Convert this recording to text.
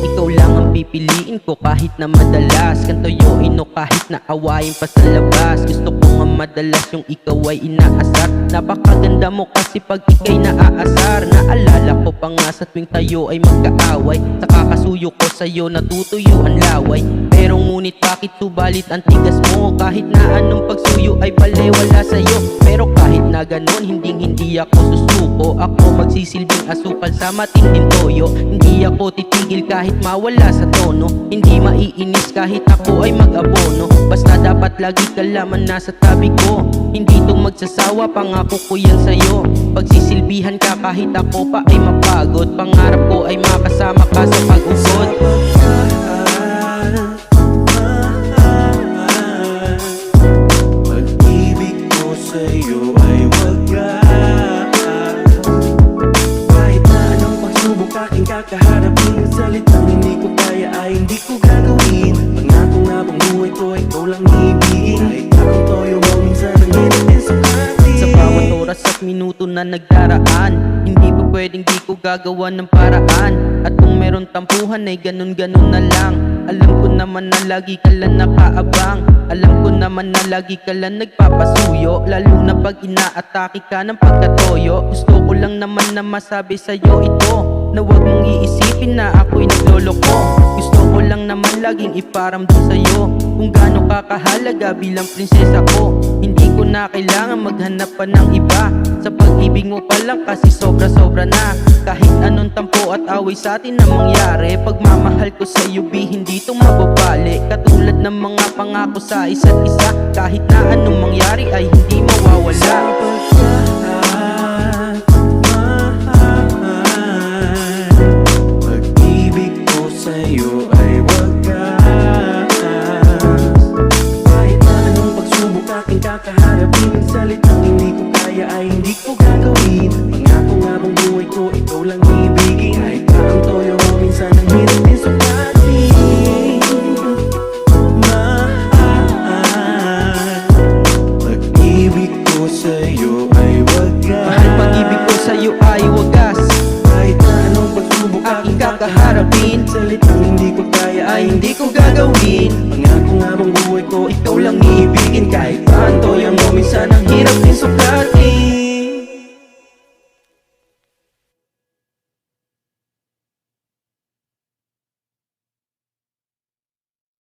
Ikaw lang ang pipiliin ko kahit na madalas kang tuyuin o kahit na awayin pa sa labas. Gusto ko nga madalas yung ikaw ay inaasar. Napakaganda mo kasi pag ika'y naaasar. Naalala ko pa nga sa tuwing tayo ay magkaaway. Sa kakasuyo ko sa'yo natutuyo ang laway. Pero ngunit bakit subalit ang tigas mo? Kahit na anong pagsuyo ay balewala sa'yo. Pero kahit na ganon hindi ako susuko. Ako magsisilbing asukal sa matinding toyo. Hindi ako titigil kahit mawala sa tono. Hindi maiinis kahit ako ay mag-abono. Basta dapat lagi ka lamang nasa tabi ko. Hindi to magsasawa, pangako ko yan sa'yo. Pagsisilbihan ka kahit ako pa ay mapagod. Pangarap ko ay makasama ka sa pag-ugod. Pag-ibig ko sa'yo ay wagas. Kahit na anong pagsubok aking kakaharapin, ang salitang hindi ko kaya ay hindi ko gagawin. Pangako nga bang buhay ko ikaw lang ibigin. Kahit akong toyo mo minsan ang hirap din sukatin. Sa bawat oras at minuto na nagdaraan, hindi pa pwedeng di ko gagawa ng paraan. At kung meron tampuhan ay ganun-ganun na lang. Alam ko naman na lagi ka lang nakaabang. Alam ko naman na lagi ka lang nagpapasuyo. Lalo na pag inaatake ka ng pagkatoyo. Gusto ko lang naman na masabi sa'yo ito, na huwag mong iisipin na ako'y nagloloko. Gusto ko lang naman laging iparamdam sa'yo kung gaano ka kahalaga bilang prinsesa ko. Hindi ko na kailangan maghanap pa ng iba. Sa pag-ibig mo pa lang kasi sobra-sobra na. Kahit anong tampo at away sa atin na mangyari, pagmamahal ko sa'yo B, hindi ito mababali. Katulad ng mga pangako sa isa't isa, kahit na anong mangyari ay hindi mawawala. Pag-ibig ko sa'yo ay wagas. Kahit na anong pagsubok aking kakaharapin, ang salitang hindi ko kaya ay hindi ko gagawin. Pangako nga bang buhay ko ikaw lang ibigin. Kahit na ang toyo mo minsan ang hirap din sukatin. Mahal, pag-ibig ko sa'yo ay wagas. Mahal, pag-ibig ko sa'yo ay wagas. Kahit na anong pagsubok Aking kakaharapin, salitang hindi ko kaya ay hindi ko gagawin. Pangako nga bang buhay ko ikaw lang ibigin. Kahit paano yan mo minsan ang hirap din sukatin.